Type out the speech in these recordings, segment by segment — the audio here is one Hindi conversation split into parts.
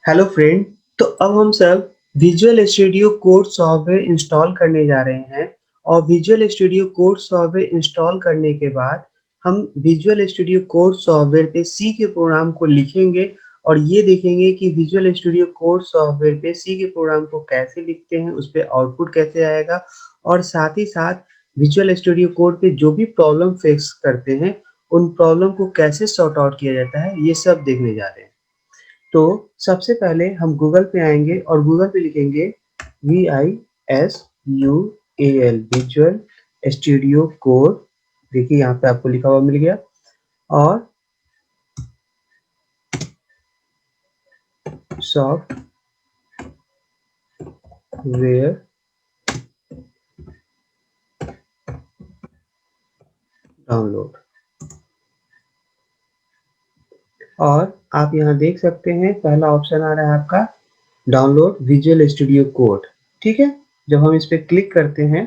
Hello friend. तो अब हम सब visual studio code software install करने जा रहे हैं और visual studio code software install करने के बाद हम विजुअल स्टूडियो कोड सॉफ्टवेयर पे सी के प्रोग्राम को लिखेंगे और ये देखेंगे कि विजुअल स्टूडियो कोड सॉफ्टवेयर पे सी के प्रोग्राम को कैसे लिखते हैं, उस पे आउटपुट कैसे आएगा और साथ ही साथ विजुअल स्टूडियो कोड पे जो भी प्रॉब्लम फेस करते हैं उन प्रॉब्लम को कैसे सॉर्ट आउट किया जाता है, ये सब देखने जा रहे हैं। तो सबसे पहले हम गूगल पे आएंगे और गूगल पे लिखेंगे VISUAL विजुअल स्टूडियो कोड। देखिए यहाँ पे आपको लिखा हुआ मिल गया और सॉफ्टवेयर डाउनलोड। और आप यहाँ देख सकते हैं पहला ऑप्शन आ रहा है आपका डाउनलोड विजुअल स्टूडियो कोड। ठीक है, जब हम इस पे क्लिक करते हैं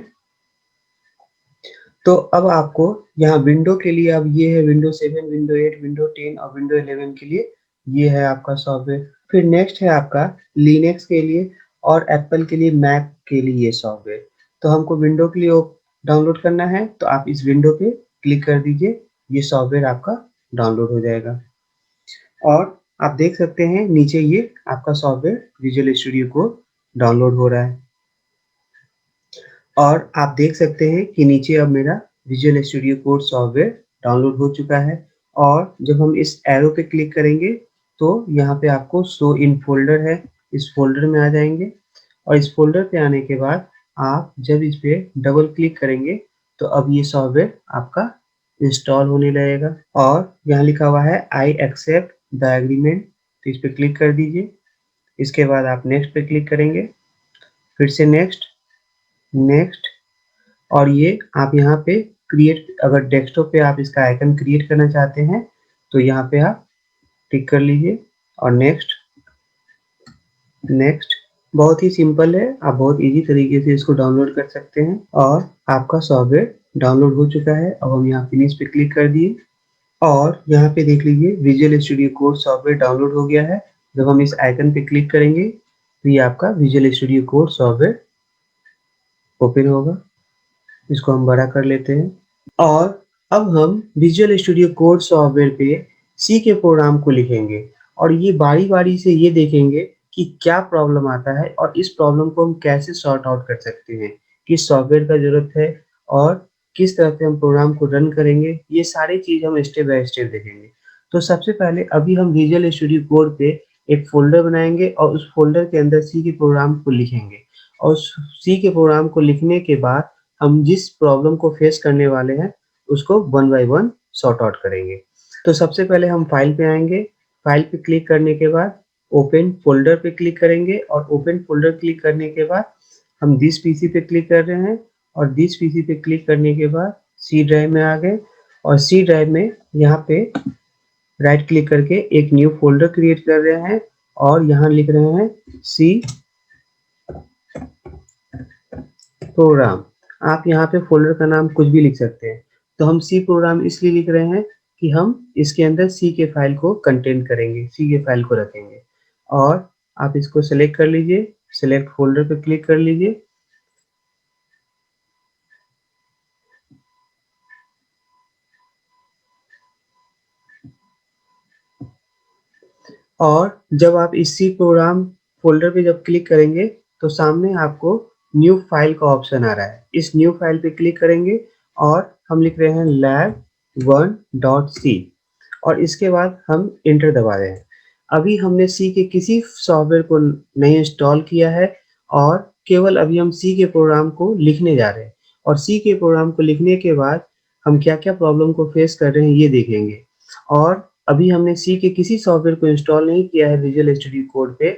तो अब आपको यहाँ विंडो के लिए अब ये है विंडो 7, विंडो 8, विंडो 10 और विंडो 11 के लिए ये है आपका सॉफ्टवेयर। फिर नेक्स्ट है आपका लिनक्स के लिए और एप्पल के लिए, मैक के लिए ये सॉफ्टवेयर। तो हमको विंडो के लिए डाउनलोड करना है तो आप इस विंडो पे क्लिक कर दीजिए, ये सॉफ्टवेयर आपका डाउनलोड हो जाएगा। और आप देख सकते हैं नीचे ये आपका सॉफ्टवेयर विजुअल स्टूडियो को डाउनलोड हो रहा है और आप देख सकते हैं कि नीचे अब मेरा visual studio code software download हो चुका है। और जब हम इस एरो पे क्लिक करेंगे तो यहाँ पे आपको शो इन फोल्डर है, इस फोल्डर में आ जाएंगे और इस फोल्डर पे आने के बाद आप जब इस पे डबल क्लिक करेंगे तो अब ये सॉफ्टवेयर आपका इंस्टॉल होने लगेगा। और यहाँ लिखा हुआ है आई एक्सेप्ट द एग्रीमेंट, तो इस पे क्लिक कर दीजिए। इसके बाद आप नेक्स्ट पे क्लिक करेंगे, फिर से नेक्स्ट, नेक्स्ट। और ये आप यहाँ पे क्रिएट, अगर डेस्कटॉप पे आप इसका आइकन क्रिएट करना चाहते हैं तो यहाँ पे आप टिक कर लीजिए और नेक्स्ट, नेक्स्ट। बहुत ही सिंपल है, आप बहुत इजी तरीके से इसको डाउनलोड कर सकते हैं और आपका सॉफ्टवेयर डाउनलोड हो चुका है। अब हम यहाँ फिनिश पे क्लिक कर दिए और यहाँ पे देख लीजिए visual studio code software download हो गया है। जब हम इस आइकन पे क्लिक करेंगे तो ये आपका visual studio code software open होगा। इसको हम बड़ा कर लेते हैं और अब हम विजुअल स्टूडियो कोड सॉफ्टवेयर पे सी के प्रोग्राम को लिखेंगे और ये बारी-बारी से ये देखेंगे कि क्या प्रॉब्लम आता है और इस प्रॉब्लम को हम कैसे सॉर्ट आउट कर सकते हैं, किस सॉफ्टवेयर का ज़रूरत है और किस तरह से हम प्रोग्राम को रन करेंगे, ये सारी चीज़ हम स्टेप बाय स्टेप देखेंगे। तो सबसे पहले अभी हम विजुअल स्टूडियो कोड पे एक फ़ोल्डर बनाएँगे और उस फ़ोल्डर के अंदर सी के प्रोग्राम को लिखेंगे और उस सी के प्रोग्राम को लिखने के बाद हम जिस प्रॉब्लम को फेस करने वाले हैं उसको one by one sort out करेंगे। तो सबसे पहले हम फाइल पे आएँगे, फाइल पे क्लिक करने के बाद ओपन फ़ोल्डर पे क्लिक करेंगे और ओपन फ़ोल्डर क्लिक करने के बाद हम दिस पीसी पे क्लिक कर रहे हैं और दिस पीसी पे क्लिक करने के बाद सी ड्राइव में आ गए और सी ड्राइव में यहाँ पे राइट क्लिक करके एक न्यू फ़ोल्डर क्रिएट कर रहे हैं और यहाँ लिख रहे हैं सी प्रोग्राम। आप यहाँ पे फ़ोल्डर का नाम कुछ भी लिख सकते हैं। तो हम सी प्रोग्राम इसलिए लिख रहे हैं कि हम इसके अंदर सी के फाइल को कंटेन करेंगे, सी के फाइल को रखेंगे। और आप इसको सेलेक्ट कर लीजिए, सेलेक्ट फ़ोल्डर पे क्लिक कर लीजिए और जब आप इस सी प्रोग्राम फ़ोल्डर पे जब क्लिक करेंगे तो सामने आपको न्यू फाइल का ऑप्शन आ रहा है। इस न्यू फाइल पे क्लिक करेंगे और हम लिख रहे हैं lab1.c और इसके बाद हम एंटर दबा रहे हैं। अभी हमने सी के किसी सॉफ्टवेयर को नहीं इंस्टॉल किया है और केवल अभी हम सी के प्रोग्राम को लिखने जा रहे हैं और सी के प्रोग्राम को लिखने के बाद हम क्या-क्या प्रॉब्लम को फेस कर रहे हैं ये देखेंगे। और अभी हमने सी के किसी सॉफ्टवेयर को इंस्टॉल नहीं किया है विजुअल स्टूडियो कोड पे,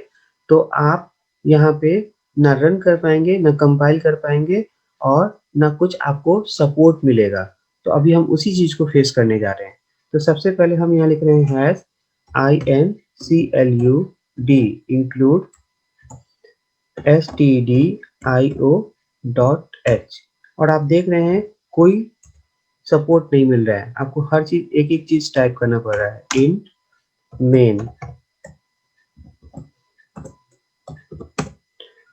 तो आप यहाँ पे ना रन कर पाएँगे, ना कंपाइल कर पाएँगे और ना कुछ आपको सपोर्ट मिलेगा। तो अभी हम उसी चीज़ को फेस करने जा रहे हैं। तो सबसे पहले हम यहाँ लिख रहे हैं include include stdio.h और आप देख रहे हैं कोई सपोर्ट नहीं मिल रहा है। आपको हर चीज़ एक-एक चीज़ टाइप करना पड़ रहा है। int main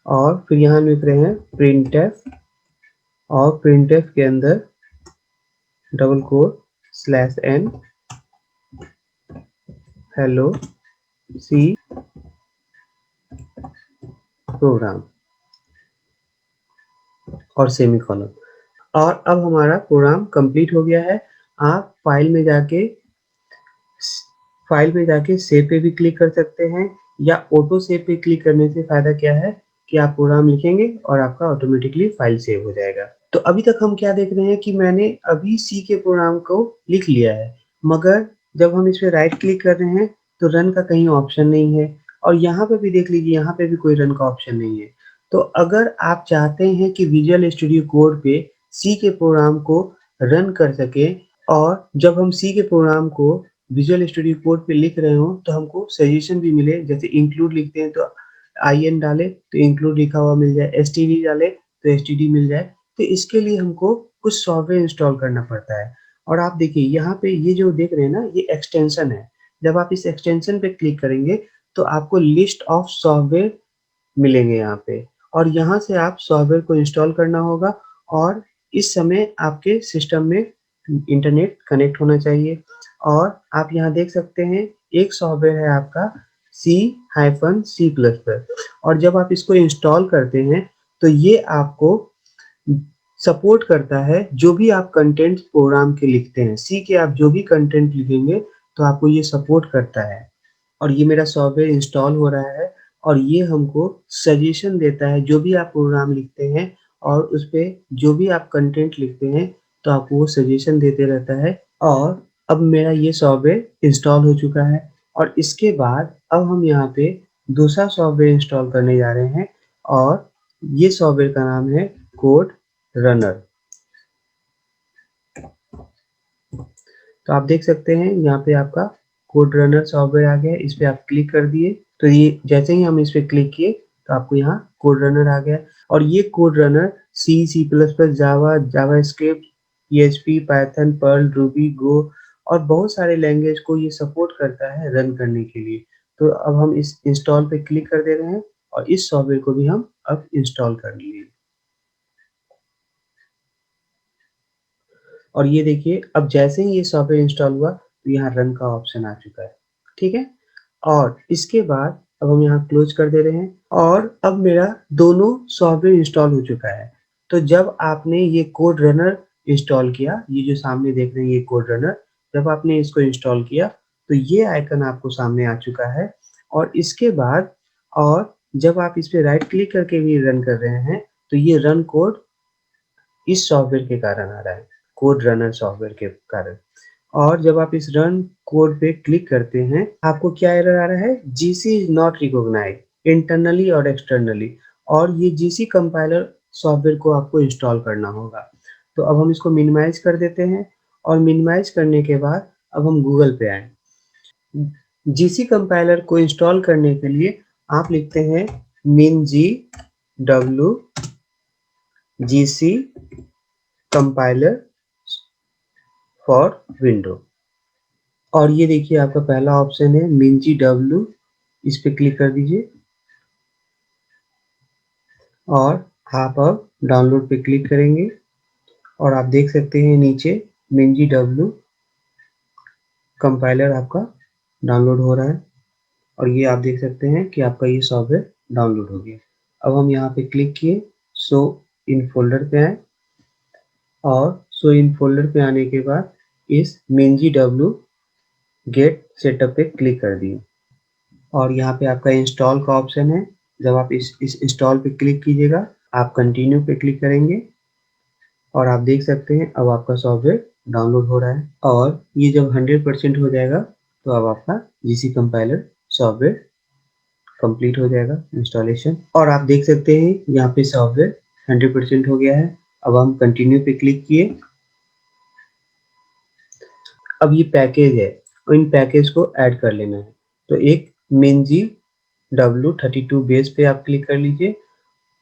और फिर यहाँ लिख रहे हैं प्रिंटफ, और प्रिंटफ के अंदर double quote /n hello C program और सेमीकोलन। और अब हमारा प्रोग्राम कंप्लीट हो गया है। आप फाइल में जाके सेव पे भी क्लिक कर सकते हैं, या ऑटो सेव पे क्लिक करने से फायदा क्या है कि आप प्रोग्राम लिखेंगे और आपका ऑटोमेटिकली फाइल सेव हो जाएगा। तो अभी तक हम क्या देख रहे हैं कि मैंने अभी सी के प्रोग्राम को लिख लिया है, मगर जब हम इस पे राइट क्लिक कर रहे हैं तो रन का कहीं ऑप्शन नहीं है, और यहाँ पे भी देख लीजिए, यहाँ पे भी कोई रन का ऑप्शन नहीं है। तो अगर आप चाहते हैं कि विजुअल स्टूडियो कोड पे सी के प्रोग्राम को रन कर सके, और जब हम सी के प्रोग्राम को विजुअल स्टूडियो कोड पे लिख रहे हो तो हमको सजेशन भी मिले, जैसे इंक्लूड लिखते हैं तो IN डाले तो इंक्लूड लिखा हुआ मिल जाए, STD डाले तो STD मिल जाए। तो इसके लिए हमको कुछ सॉफ्टवेयर इंस्टॉल करना पड़ता है। और आप देखिए यहाँ पे ये जो देख रहे हैं ना, ये एक्सटेंशन है। जब आप इस एक्सटेंशन पे क्लिक करेंगे तो आपको लिस्ट ऑफ सॉफ्टवेयर मिलेंगे यहाँ पे, और यहाँ से आप सॉफ्टवेयर को इंस्टॉल करना होगा। और इस समय आपके सिस्टम में इंटरनेट कनेक्ट होना चाहिए। और आप यहाँ देख सकते हैं एक सॉफ्टवेयर है आपका C-C++, और जब आप इसको इंस्टॉल करते हैं तो ये आपको सपोर्ट करता है जो भी आप कंटेंट प्रोग्राम के लिखते हैं। सी के आप जो भी कंटेंट लिखेंगे तो आपको ये सपोर्ट करता है। और ये मेरा सॉफ्टवेयर इंस्टॉल हो रहा है, और ये हमको सजेशन देता है जो भी आप प्रोग्राम लिखते हैं, और उस पे जो भी आप कंटेंट लिखते हैं तो आपको वो सजेशन देते रहता है। और अब मेरा ये सॉफ्टवेयर इंस्टॉल हो चुका है, और इसके बाद अब हम यहाँ पे दूसरा सॉफ्टवेयर इंस्टॉल करने जा रहे हैं, और ये सॉफ्टवेयर का नाम है कोड रनर। तो आप देख सकते हैं यहाँ पे आपका कोड रनर सॉफ्टवेयर आ गया है। इस पे आप क्लिक कर दिए तो ये जैसे ही हम इस पे क्लिक किए तो आपको यहाँ कोड रनर आ गया। और ये code runner C++, Java, JavaScript, PHP, Python, Perl, Ruby, Go और बहुत सारे लैंग्वेज को ये सपोर्ट करता है रन करने के लिए। तो अब हम इस इंस्टॉल पे क्लिक कर दे रहे हैं, और इस सॉफ्टवेयर को भी हम अब इंस्टॉल कर लिए। और ये देखिए, अब जैसे ही ये सॉफ्टवेयर इंस्टॉल हुआ तो यहाँ रन का ऑप्शन आ चुका है। ठीक है, और इसके बाद अब हम यहाँ क्लोज कर दे रहे हैं, और अब मेरा दोनों सॉफ्टवेयर इंस्टॉल हो चुका है। तो जब आपने ये कोड रनर इंस्टॉल किया, ये जो सामने देख रहे हैं ये कोड रनर, जब आपने इसको इंस्टॉल किया तो ये आइकन आपको सामने आ चुका है। और इसके बाद, और जब आप इस पे राइट क्लिक करके भी रन कर रहे हैं तो ये रन कोड इस सॉफ्टवेयर के कारण आ रहा है, कोड रनर सॉफ्टवेयर के कारण। और जब आप इस रन कोड पे क्लिक करते हैं, आपको क्या एरर आ रहा है, GC is not recognised internally और एक्सटर्नली। और ये जीसी कंपाइलर सॉफ्टवेयर को आपको इंस्टॉल करना होगा। तो अब हम इसको मिनिमाइज कर देते हैं, और मिनिमाइज करने के बाद अब हम गूगल पे आए। जीसी कंपाइलर को इंस्टॉल करने के लिए आप लिखते हैं min-g-w GC compiler for window. और ये देखिए आपका पहला ऑप्शन है min-g-w, इस पे क्लिक कर दीजिए, और आप अब डाउनलोड पे क्लिक करेंगे, और आप देख सकते हैं नीचे min-g-w कंपाइलर आपका डाउनलोड हो रहा है। और ये आप देख सकते हैं कि आपका ये सॉफ्टवेयर डाउनलोड हो गया। अब हम यहाँ पे क्लिक किए, शो इन फोल्डर पे आए, और शो इन फोल्डर पे आने के बाद इस min-g-w गेट सेटअप पे क्लिक कर दिए, और यहाँ पे आपका इंस्टॉल का ऑप्शन है। जब आप इस इंस्टॉल पे क्लिक कीजिएगा, आप कंटिन्यू पे क्लिक करेंगे, और आप देख सकते हैं अब आपका सॉफ्टवेयर डाउनलोड हो रहा है। और ये जब 100% हो जाएगा तो अब आपका जीसी कंपाइलर सॉफ्टवेयर कंप्लीट हो जाएगा इंस्टॉलेशन। और आप देख सकते हैं यहाँ पे सॉफ्टवेयर 100% हो गया है। अब हम कंटिन्यू पे क्लिक किए। अब ये पैकेज है, और इन पैकेज को ऐड कर लेना है। तो एक min-g-w 32 बेस पे आप क्लिक कर लीजिए,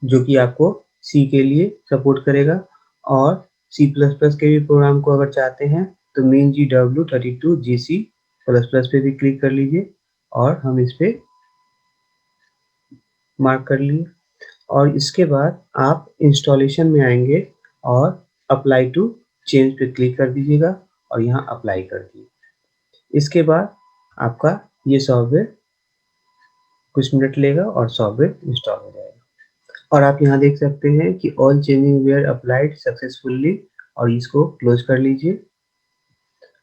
जो कि आपको सी के लिए सपोर्ट करेगा। और C++ के भी प्रोग्राम को अगर चाहते हैं तो min-g-w 32 GC++ पे भी क्लिक कर लीजिए, और हम इस पे मार्क कर लिए। और इसके बाद आप इंस्टॉलेशन में आएंगे और अप्लाई टू चेंज पे क्लिक कर दीजिएगा और यहाँ अप्लाई कर दीजिए। इसके बाद आपका ये सॉफ्टवेयर कुछ मिनट लेगा और सॉफ्टवेयर इंस्टॉल हो जाएगा। और आप यहाँ देख सकते हैं कि all changing were applied successfully, और इसको क्लोज कर लीजिए।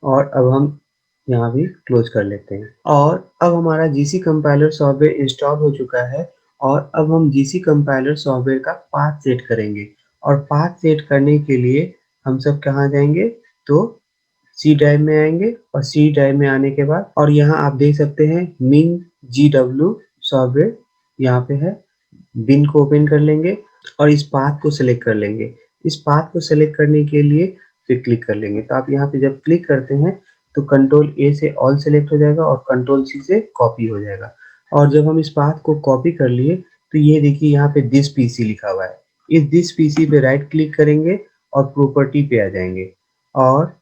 और अब हम यहाँ भी क्लोज कर लेते हैं। और अब हमारा जीसी कंपाइलर सॉफ्टवेयर इंस्टॉल हो चुका है और अब हम जीसी कंपाइलर सॉफ्टवेयर का पाथ सेट करेंगे। और पाथ सेट करने के लिए हम सब कहाँ जाएंगे, तो सी ड्राइव में आएंगे और सी ड्राइव में आने के बाद और यहाँ आप देख सकते हैं min GW सॉफ्टवेयर यहाँ पे है। बिन को ओपन कर लेंगे और इस पाथ को सिलेक्ट कर लेंगे। इस पाथ को सिलेक्ट करने के लिए फिर क्लिक कर लेंगे। तो आप यहाँ पे जब क्लिक करते हैं तो कंट्रोल ए से ऑल सेलेक्ट हो जाएगा और कंट्रोल सी से कॉपी हो जाएगा। और जब हम इस पाथ को कॉपी कर लिए तो ये देखिए यहाँ पे दिस पीसी लिखा हुआ है। इस दिस पीसी पे राइट क्लिक करेंगे और प्रॉपर्टी पे आ जाएंगे। और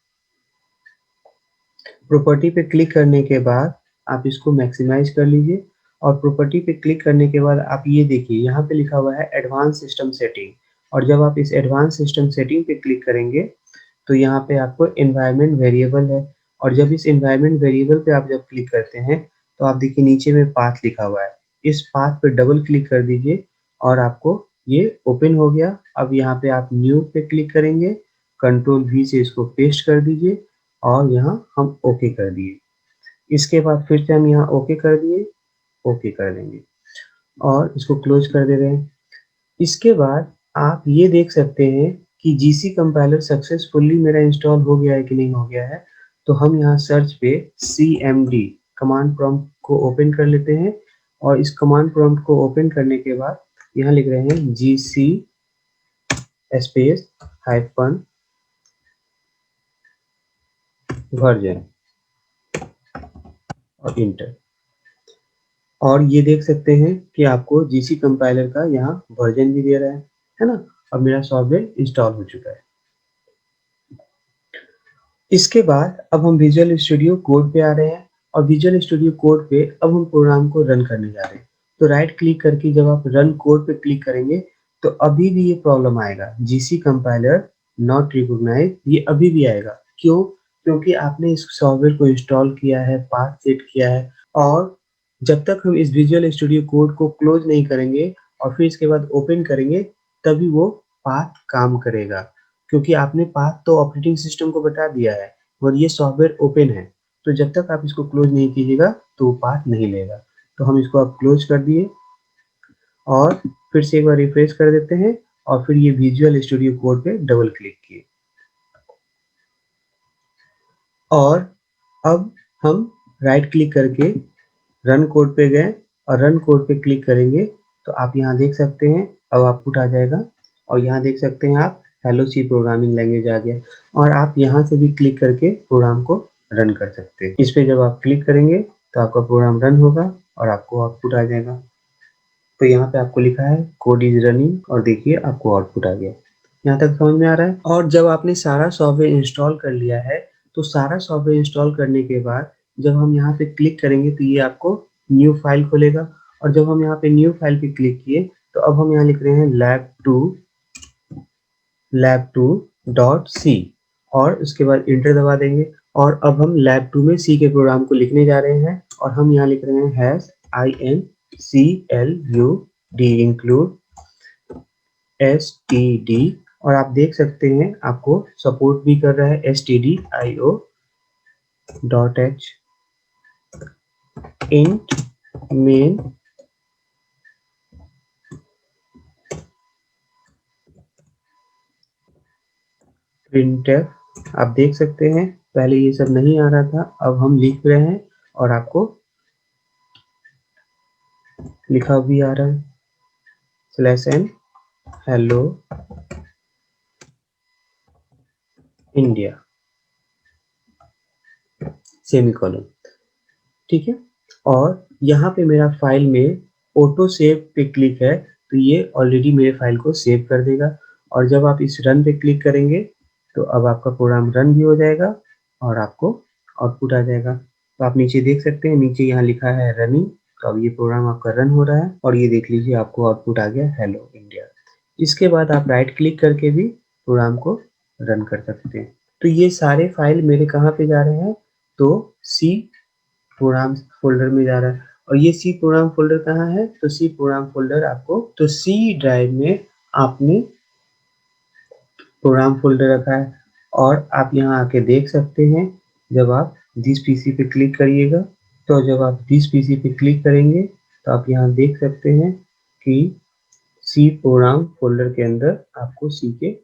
प्रॉपर्टी पे क्लिक करने के बाद आप इसको मैक्सिमाइज कर लीजिए। और प्रॉपर्टी पे क्लिक करने के बाद आप ये देखिए यहाँ पे लिखा हुआ है एडवांस सिस्टम सेटिंग। और जब आप इस एडवांस सिस्टम सेटिंग पे क्लिक करेंगे तो यहाँ पे आपको एनवायरनमेंट वेरिएबल है। और जब इस एनवायरनमेंट वेरिएबल पे आप जब क्लिक करते हैं तो आप देखिए नीचे में पाथ लिखा हुआ है। इस पाथ पे डबल क्लिक कर दीजिए और आपको ये ओपन हो गया। अब यहाँ पे आप न्यू पे क्लिक करेंगे, कंट्रोल V से इसको पेस्ट कर दीजिए और यहाँ हम ओके कर दिए। इसके बाद फिर से हम यहाँ ओके कर दिए, ओके कर देंगे और इसको क्लोज कर दे रहे हैं। इसके बाद आप ये देख सकते हैं कि जीसी कंपाइलर सक्सेसफुली मेरा इंस्टॉल हो गया है कि नहीं हो गया है। तो हम यहाँ सर्च पे cmd कमांड प्रॉम्प्ट को ओपन कर लेते हैं और इस कमांड प्रॉम्प्ट को ओपन करने के बाद यहाँ लिख रहे हैं gc स्पेस हाइफन वर्जन और इंटर। और ये देख सकते हैं कि आपको जीसी कंपाइलर का यहाँ वर्जन भी दे रहा है ना। और मेरा सॉफ्टवेयर इंस्टॉल हो चुका है। इसके बाद अब हम विजुअल स्टूडियो कोड पे आ रहे हैं और विजुअल स्टूडियो कोड पे अब हम प्रोग्राम को रन करने जा रहे हैं। तो राइट क्लिक करके जब आप रन कोड पे क्लिक करेंगे तो अभी भी ये प्रॉब्लम आएगा, जीसी कंपाइलर नॉट रिकॉग्नाइज, ये अभी भी आएगा। क्यों? क्योंकि आपने इस सॉफ्टवेयर को इंस्टॉल किया है, पाथ सेट किया है और जब तक हम इस विजुअल स्टूडियो कोड को क्लोज नहीं करेंगे और फिर इसके बाद ओपन करेंगे तभी वो पाथ काम करेगा। क्योंकि आपने पाथ तो ऑपरेटिंग सिस्टम को बता दिया है और ये सॉफ्टवेयर ओपन है। तो जब तक आप इसको क्लोज नहीं कीजिएगा तो वो पाथ नहीं लेगा। तो हम इसको अब क्लोज कर दिए और फिर से एक बार रिफ्रेश कर देते हैं और फिर ये विजुअल स्टूडियो कोड पे डबल क्लिक किए। और अब हम राइट क्लिक करके रन कोड पे गए और रन कोड पे क्लिक करेंगे तो आप यहाँ देख सकते हैं अब आउटपुट आ जाएगा। और यहाँ देख सकते हैं आप हेलो सी प्रोग्रामिंग लैंग्वेज आ गया। और आप यहाँ से भी क्लिक करके प्रोग्राम को रन कर सकते हैं। इस पे जब आप क्लिक करेंगे तो आपका प्रोग्राम रन होगा और आपको आउटपुट आ जाएगा। तो यहाँ पे आपको लिखा है कोड इज रनिंग और देखिए आपको आउटपुट आ गया। यहाँ तक समझ में आ रहा है। और जब आपने सारा सॉफ्टवेयर इंस्टॉल कर लिया है तो सारा सॉफ्टवेयर इंस्टॉल करने के बाद जब हम यहाँ पे क्लिक करेंगे तो ये आपको न्यू फाइल खोलेगा। और जब हम यहाँ पे न्यू फाइल पे क्लिक किए तो अब हम यहाँ लिख रहे हैं lab2.c और उसके बाद इंटर दबा देंगे। और अब हम lab2 में सी के प्रोग्राम को लिखने जा रहे हैं और हम यहाँ लिख रहे हैं #include include std। और आप देख सकते हैं आपको सपोर्ट भी कर रहा है stdio.h int main printf। आप देख सकते हैं पहले ये सब नहीं आ रहा था, अब हम लिख रहे हैं और आपको लिखा भी आ रहा है /n hello इंडिया सेमीकोलन। ठीक है। और यहाँ पे मेरा फाइल में ऑटो सेव पे क्लिक है तो ये ऑलरेडी मेरे फाइल को सेव कर देगा। और जब आप इस रन पे क्लिक करेंगे तो अब आपका प्रोग्राम रन भी हो जाएगा और आपको आउटपुट आ जाएगा। तो आप नीचे देख सकते हैं, नीचे यहाँ लिखा है रनिंग तो अब ये प्रोग्राम आपका रन हो रहा है और ये देख लीजिए आपको आउटपुट आ गया हेलो इंडिया। इसके बाद आप राइट क्लिक करके भी प्रोग्राम को रन कर सकते हैं। तो ये सारे फाइल मेरे कहाँ पे जा रहे हैं, तो सी प्रोग्राम फोल्डर में जा रहा है। और ये सी प्रोग्राम फोल्डर कहाँ है, तो सी प्रोग्राम फोल्डर आपको तो सी ड्राइव में आपने प्रोग्राम फोल्डर रखा है। और आप यहाँ आके देख सकते हैं, जब आप दिस पीसी पे क्लिक करिएगा, तो जब आप दिस पीसी पे क्लिक करेंगे तो आप यहाँ देख सकते हैं कि सी प्रोग्राम फोल्डर के अंदर आपको सी के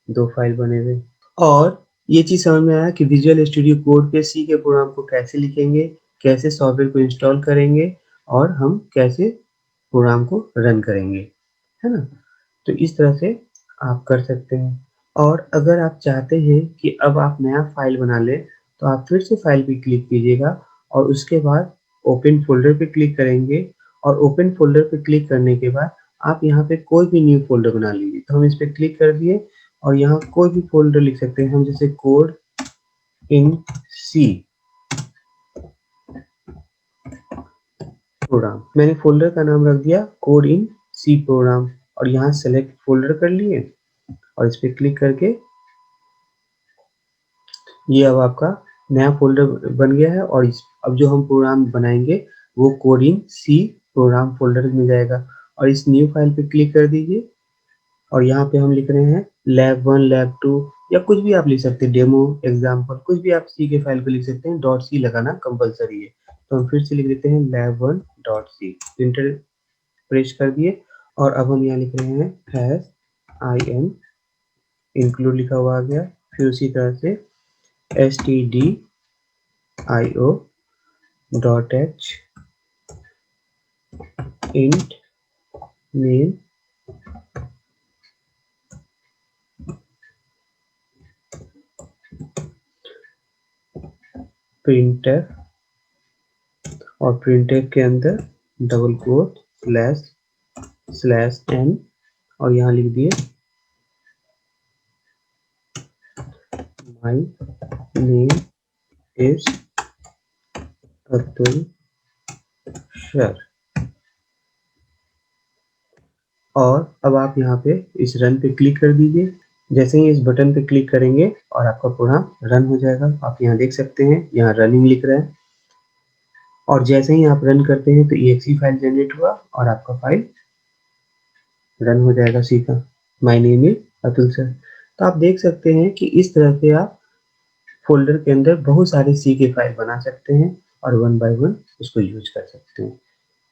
2 फाइल बने हुए। और ये चीज़ समझ में आया कि विजुअल स्टूडियो कोड पे सी के प्रोग्राम को कैसे लिखेंगे, कैसे सॉफ्टवेयर को इंस्टॉल करेंगे और हम कैसे प्रोग्राम को रन करेंगे, है ना? तो इस तरह से आप कर सकते हैं। और अगर आप चाहते हैं कि अब आप नया फाइल बना लें, तो आप फिर से फाइल पे क्लिक कीजिएगा और उसके बाद ओपन फ़ोल्डर पे क्लिक करेंगे और ओपन फ़ोल्डर पे क्लिक करने के बाद आप यहाँ पे कोई भी न्यू फ़ोल्डर बना लीजिए। तो हम इस पे क्लिक कर दिए और यहाँ कोई भी फ़ोल्डर लिख सकते हैं हम, जैसे कोड इन सी प्रोग्राम। मैंने फ़ोल्डर का नाम रख दिया कोड इन सी प्रोग्राम और यहाँ सेलेक्ट फ़ोल्डर कर लिए और इस पे क्लिक करके ये अब आपका नया फ़ोल्डर बन गया है। और अब जो हम प्रोग्राम बनाएंगे वो कोड इन सी प्रोग्राम फ़ोल्डर में जाएगा। और इस न्यू फाइल पे क्लिक कर दीजिए और यहाँ पे हम लिख रहे हैं लैब 1 लैब 2 या कुछ भी आप लिख सकते हैं, डेमो एग्जाम्पल कुछ भी आप सी के फाइल पे लिख सकते हैं। डॉट सी लगाना कंपलसरी है, तो हम फिर से लिख देते हैं lab 1 dot C. Enter press कर दिए और अब हम यहाँ लिख रहे हैं हैश आई एन इंक्लूड लिखा हुआ आ गया। फिर उसी तरह से stdio dot H int name printer और प्रिंटर के अंदर डबल कोट स्लैश एन और यहाँ लिख दिए my name is Atul sir. और अब आप यहाँ पे इस रन पे क्लिक कर दीजिए। जैसे ही इस बटन पे क्लिक करेंगे और आपका प्रोग्राम रन हो जाएगा। आप यहाँ देख सकते हैं यहाँ रनिंग लिख रहा है और जैसे ही आप रन करते हैं तो exe फाइल जनरेट हुआ और आपका फाइल रन हो जाएगा सी का my name is Atul sir. तो आप देख सकते हैं कि इस तरह से आप फोल्डर के अंदर बहुत सारे सी के फाइल बना सकते हैं और वन बाय वन उसको यूज कर सकते हैं।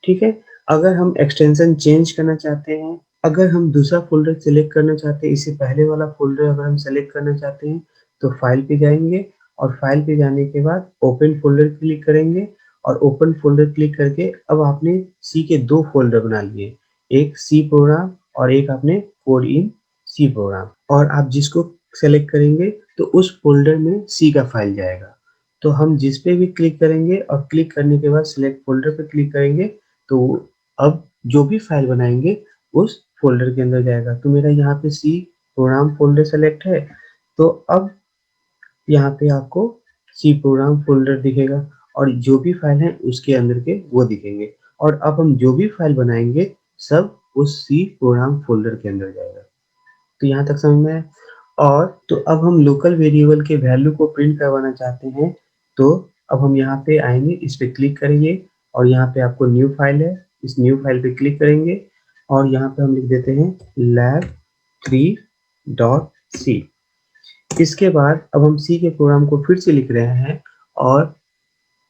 ठीक है। अगर हम एक्सटेंशन चेंज करना चाहते हैं, अगर हम दूसरा फ़ोल्डर सेलेक्ट करना चाहते हैं, इससे पहले वाला फ़ोल्डर अगर हम सेलेक्ट करना चाहते हैं, तो फाइल पे जाएँगे और फाइल पे जाने के बाद ओपन फ़ोल्डर क्लिक करेंगे और ओपन फ़ोल्डर क्लिक करके अब आपने सी के 2 फ़ोल्डर बना लिए, एक सी प्रोग्राम और एक आपने कोड इन सी प्रोग्राम। और आप जिसको सेलेक्ट करेंगे तो उस फ़ोल्डर में सी का फाइल जाएगा। तो हम जिस पे भी क्लिक करेंगे और क्लिक करने के बाद सिलेक्ट फ़ोल्डर पे क्लिक करेंगे तो अब जो भी फाइल बनाएँगे उस फ़ोल्डर के अंदर जाएगा। तो मेरा यहाँ पे सी प्रोग्राम फ़ोल्डर सेलेक्ट है, तो अब यहाँ पे आपको सी प्रोग्राम फ़ोल्डर दिखेगा और जो भी फाइल है उसके अंदर के वो दिखेंगे। और अब हम जो भी फाइल बनाएँगे सब उस सी प्रोग्राम फ़ोल्डर के अंदर जाएगा। तो यहाँ तक समझ में आया? और तो अब हम लोकल वेरिएबल के वैल्यू को प्रिंट करवाना चाहते हैं, तो अब हम यहाँ पे आएँगे, इस पे क्लिक करेंगे और यहाँ पे आपको न्यू फाइल है, इस न्यू फाइल पे क्लिक करेंगे और यहाँ पे हम लिख देते हैं lab3.c। इसके बाद अब हम सी के प्रोग्राम को फिर से लिख रहे हैं और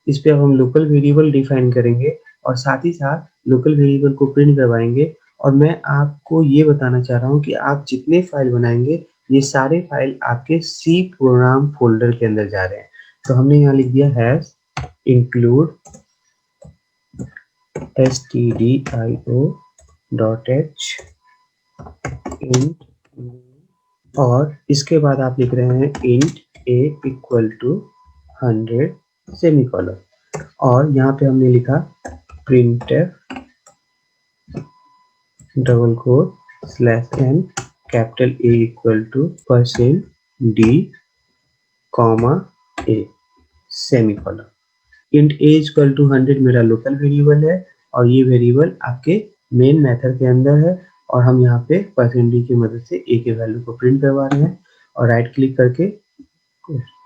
इस पे अब हम लोकल वेरिएबल डिफाइन करेंगे और साथ ही साथ लोकल वेरिएबल को प्रिंट करवाएँगे। और मैं आपको ये बताना चाह रहा हूँ कि आप जितने फाइल बनाएँगे, ये सारे फाइल आपके सी प्रोग्राम फ़ोल्डर के अंदर जा रहे हैं। तो हमने यहाँ लिख दिया हैश इंक्लूड stdio.h इंट और इसके बाद आप लिख रहे हैं int a equal to 100 semicolon और यहाँ पे हमने लिखा printf double quote slash n capital A equal to %d comma a semicolon. Int a equal to 100 मेरा लोकल वेरिएबल है और ये वेरिएबल आपके मेन मेथड के अंदर है और हम यहाँ पे %d की मदद से a के वैल्यू को प्रिंट करवा रहे हैं और राइट क्लिक करके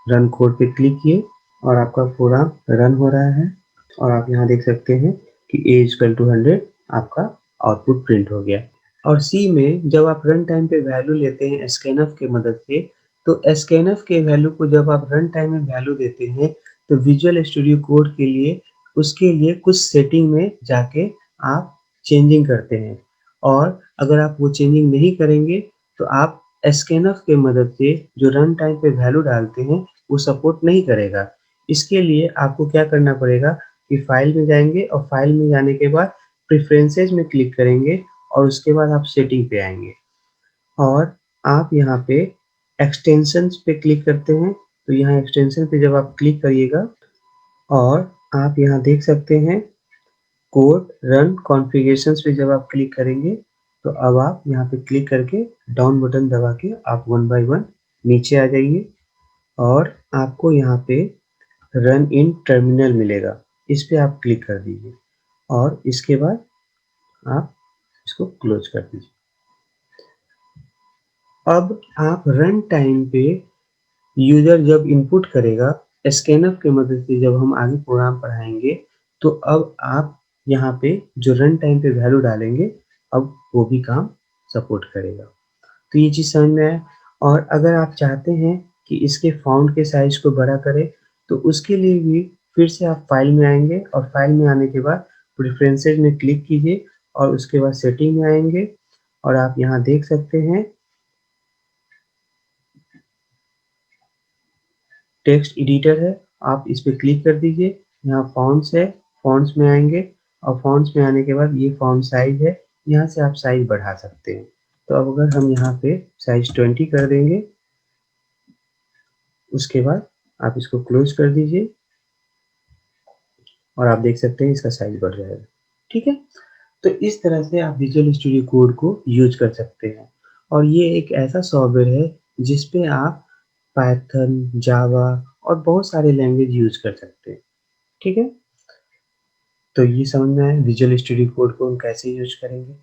रन कोड पे क्लिक किए और आपका प्रोग्राम रन हो रहा है और आप यहाँ देख सकते हैं कि a=100 आपका आउटपुट प्रिंट हो गया। और सी में जब आप रन टाइम पे वैल्यू लेते हैं स्कैनफ की मदद से, तो स्कैनफ के वैल्यू को जब आप रन टाइम में वैल्यू देते हैं, तो विजुअल स्टूडियो कोड के लिए उसके लिए कुछ सेटिंग में जाके आप चेंजिंग करते हैं और अगर आप वो चेंजिंग नहीं करेंगे, तो आप स्कैनफ की मदद से जो रन टाइम पे वैल्यू डालते हैं, वो सपोर्ट नहीं करेगा। इसके लिए आपको क्या करना पड़ेगा कि फाइल में जाएँगे और फाइल में जाने के बाद प्रेफ़रेंसेस में क्लिक करेंगे और उसके बाद आप सेटिंग पे आएँगे और आप यहाँ पे एक्सटेंशंस पे क्लिक करते हैं, तो यहाँ एक्सटेंशन पे जब आप क्लिक करिएगा और आप यहाँ देख सकते हैं कोड रन कॉन्फ़िगरेशंस पे जब आप क्लिक करेंगे, तो अब आप यहाँ पे क्लिक करके डाउन बटन दबा के आप वन बाय वन नीचे आ जाइए और आपको यहाँ पे रन इन टर्मिनल मिलेगा, इस पे आप क्लिक कर दीजिए और इसके बाद आप इसको क्लोज कर दीजिए। अब आप रन टाइम पे यूज़र जब इनपुट करेगा, स्कैनफ की मदद से जब हम आगे प्रोग्राम पढ़ाएँगे, तो अब आप यहाँ पे जो रन टाइम पे वैल्यू डालेंगे, अब वो भी काम सपोर्ट करेगा। तो ये चीज़ समझ में आया और अगर आप चाहते हैं कि इसके फ़ॉन्ट के साइज़ को बड़ा करें, तो उसके लिए भी फिर से आप फाइल में आएँगे और फाइल में आने के बाद प्रेफ़रेंसेस में क्लिक कीजिए और उसके बाद सेटिंग में आएँगे और आप यहाँ देख सकते हैं टेक्स्ट एडिटर है, आप इस पे क्लिक कर दीजिए, यहाँ फ़ॉन्ट्स है, फ़ॉन्ट्स में आएँगे और फ़ॉन्ट्स में आने के बाद ये फ़ॉन्ट साइज़ है, यहाँ से आप साइज़ बढ़ा सकते हैं। तो अब अगर हम यहाँ पे साइज़ 20 कर देंगे, उसके बाद आप इसको क्लोज़ कर दीजिए और आप देख सकते हैं इसका साइज़ बढ़ जाएगा, ठीक है? तो इस तरह से आप विजुअल स्टूडियो कोड को यूज़ कर सकते हैं और ये एक ऐसा सॉफ्टवेयर है जिस पे आप पाइथन, जावा और बहुत सारे लैंग्वेज यूज़ कर सकते हैं, ठीक है? तो ये समझ में आया विजुअल स्टूडियो कोड को हम कैसे यूज़ करेंगे।